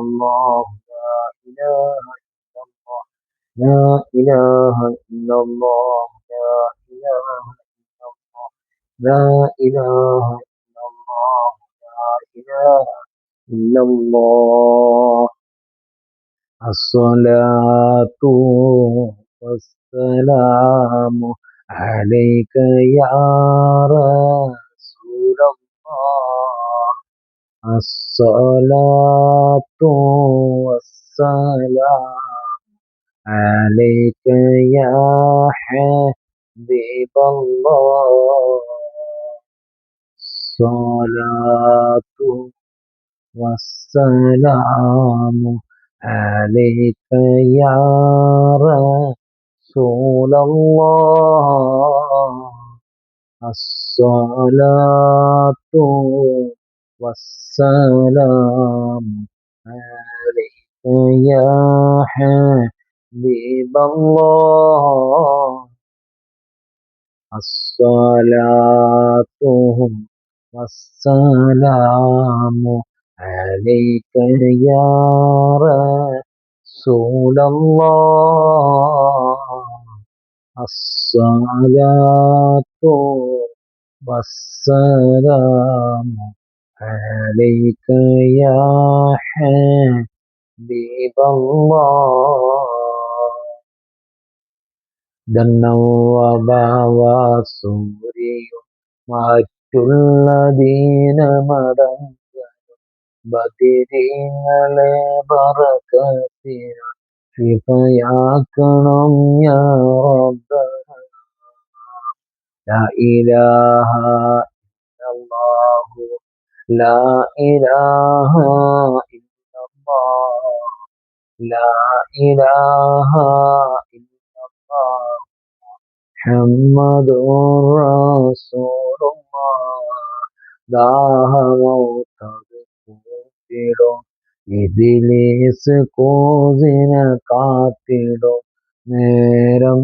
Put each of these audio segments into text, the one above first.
الله لا إله إلا الله لا إله إلا الله لا إله إلا الله الصلاة والسلام عليك يا رسول الله الصلاة والسلام عليك يا حبيب الله الصلاة والسلام عليك يا رسول الله الصلاة والسلام عليك يا حبيب الله الصلاة والسلام عليك يا رسول الله الصلاة والسلام عليك يا حبيب الله ദന്നവസൂരിയും മറ്റുള്ള ദീനമടങ്ങ ബദിരീങ്ങളെ ബറകത്തിന ശിഫയാക്കണം യാ റബ്ബന ലാ ഇലാഹ ഇല്ലല്ലാഹു ലാ ഇലാഹ ഇല്ലല്ലാഹ് ലാ ഇലാഹ ഇല്ലല്ലാഹ് മുഹമ്മദുർ റസൂലുള്ളാഹ് ദാഹമൗതത് കൂട്ടിടും ഇബ്ലീസ് കോസിനെ കാത്തിടും നേരം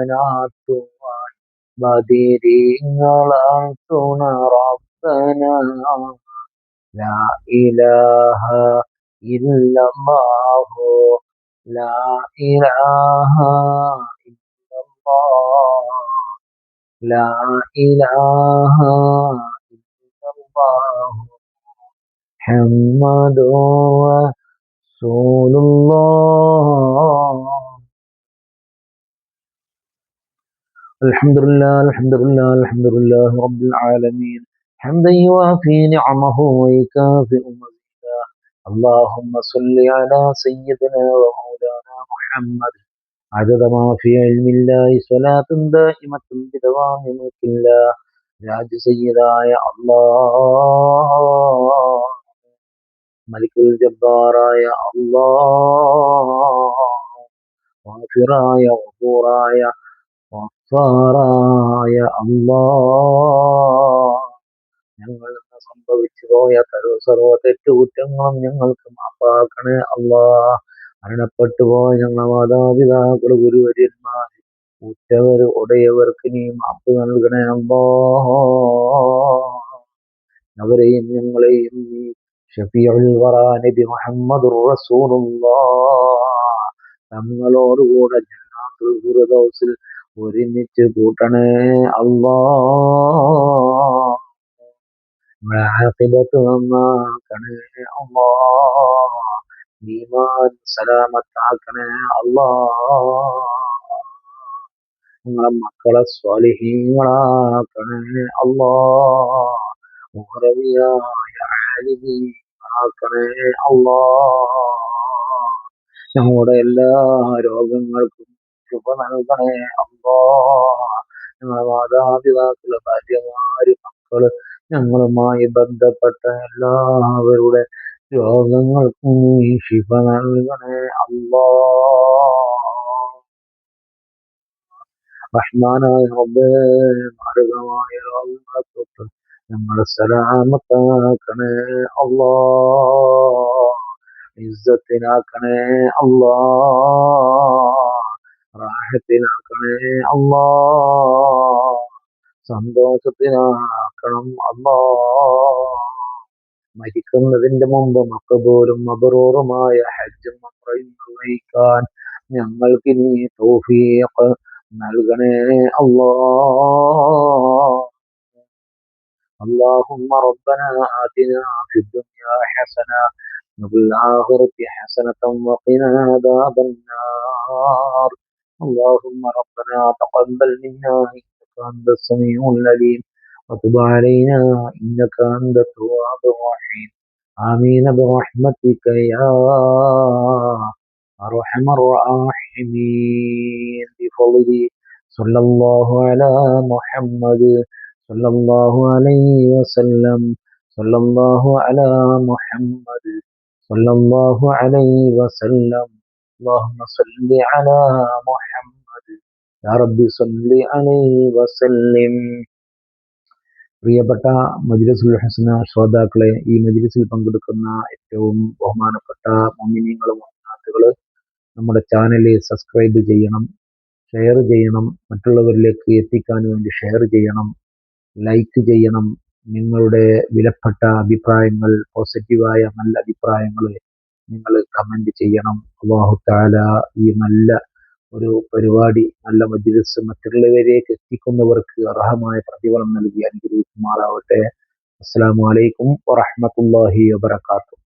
നഈനവനാട്ടുവാൻ ബദിരീങ്ങളാൽ തുണ റബ്ബന ലാ ഇലാഹ ഇല്ലല്ലാഹു ലാ ഇലാഹ ഇല്ലല്ലാഹ് ലാ ഇലാഹ ഇല്ലല്ലാഹ് മുഹമ്മദുർ റസൂലുള്ളാഹ് الحمد لله الحمد لله الحمد لله رب العالمين حمدا يوافي نعمه ويكافئ مزيدا اللهم صل على سيدنا ومولانا محمد عدد ما في علم الله صلاة دائمة بدوام ملك الله രാജ സയ്യിദായ അല്ലാഹ് മലിക്കുൽ ജബ്ബാറായ അല്ലാഹ് ഗാഫിറായ ഗഫൂറായ ഗഫാറായ അല്ലാഹ് ഞങ്ങൾ ഇന്ന് സംഭവിച്ചു പോയ സർവ തെറ്റുകുറ്റങ്ങളും ഞങ്ങൾക്ക് മാപ്പാക്കണേ അല്ലാഹ് മരണപ്പെട്ടു പോയ ഞങ്ങളുടെ മാതാപിതാക്കൾ ഗുരുവര്യന്മാർ ഉറ്റവർ ഉടയവർക്ക് നീ മാപ്പ് നൽകണേ അല്ലാഹ് അവരെയും ഞങ്ങളെയും നീ ഷഫീഉൽ വറാ നബി മുഹമ്മദുർ റസൂലുള്ളാഹ് തങ്ങളോടുകൂടെ ജന്നാത്തുൽ ഫിർദൗസിൽ ഒരുമിച്ച് കൂട്ടണേ അല്ലാഹ് നമ്മളെ ആഖിബത്ത് നന്നാക്കണേ അല്ലാഹ് ഈമാൻ സലാമത്താക്കണേ അല്ലാഹ് ഞങ്ങളെ മക്കളെ സ്വാലിഹീങ്ങളാക്കണേ അല്ലാഹ് മുഹറബിയായ ആലിമീങ്ങളാക്കണേ അല്ലാഹ് ഞങ്ങളുടെ എല്ലാ രോഗങ്ങൾക്കും ശുഭ നൽകണേ അല്ലാഹ് ഞങ്ങളെ മാതാപിതാക്കള് ഭാര്യമാര് മക്കള് ഞങ്ങളുമായി ബന്ധപ്പെട്ട എല്ലാവരുടെ രോഗങ്ങൾക്കും നീ ശിഫ നൽകണേ അല്ലാഹ് റഹ്മാനായ റബ്ബേ മാരകമായ രോഗങ്ങളെ തൊട്ട് ഞങ്ങളെ സലാമത്താക്കണേ അല്ലാഹ് ഇസ്സത്തിനാക്കണേ അല്ലാഹ് റാഹത്തിനാക്കണേ അല്ലാഹ് സന്തോഷത്തിനാക്കണം അല്ലാഹ് മരിക്കുന്നതിന്റെ മുമ്പ് മഖബൂലും മബ്റൂറുമായ ഹജ്ജും ഉംറയും നിർവഹിക്കാൻ ഞങ്ങൾക്ക് നീ തൗഫീഖ് നൽകണേ അല്ലാഹ്. اللهم ربنا آتنا في الدنيا حسنة وفي الآخرة حسنة وقنا عذاب النار. اللهم ربنا تقبل منا إنك أنت السميع العليم وتب علينا إنك أنت التواب الرحيم. آمين برحمتك يا أرحم الراحمين بفضل صلى الله على محمد صلى الله عليه وسلم. صلى الله على محمد صلى الله عليه وسلم. اللهم صل على محمد يا رب صل عليه وسلم. പ്രിയപ്പെട്ട മജ്‌ലിസുൽ ഹുസ്ന ശ്രോതാക്കളെ, ഈ മജ്‌ലിസിൽ പങ്കെടുക്കുന്ന ഏറ്റവും ബഹുമാനപ്പെട്ട മുഅ്മിനീങ്ങളും മുഅ്മിനാത്തുകൾ നമ്മുടെ ചാനൽ സബ്സ്ക്രൈബ് ചെയ്യണം, ഷെയർ ചെയ്യണം, മറ്റുള്ളവരിലേക്ക് എത്തിക്കാൻ വേണ്ടി ഷെയർ ചെയ്യണം, ലൈക്ക് ചെയ്യണം. നിങ്ങളുടെ വിലപ്പെട്ട അഭിപ്രായങ്ങൾ, പോസിറ്റീവായ നല്ല അഭിപ്രായങ്ങൾ നിങ്ങൾ കമന്റ് ചെയ്യണം. അല്ലാഹു തആല ഈ നല്ല ഒരു പരിപാടി, നല്ല മജ്‌ലിസ് മറ്റുള്ളവരിലേക്ക് എത്തിക്കുന്നവർക്ക് അർഹമായ പ്രതിഫലം നൽകി അനുഗ്രഹിക്കുമാറാവട്ടെ. അസ്സലാമു അലൈക്കും വറഹ്മത്തുള്ളാഹി വബറകാതുഹു.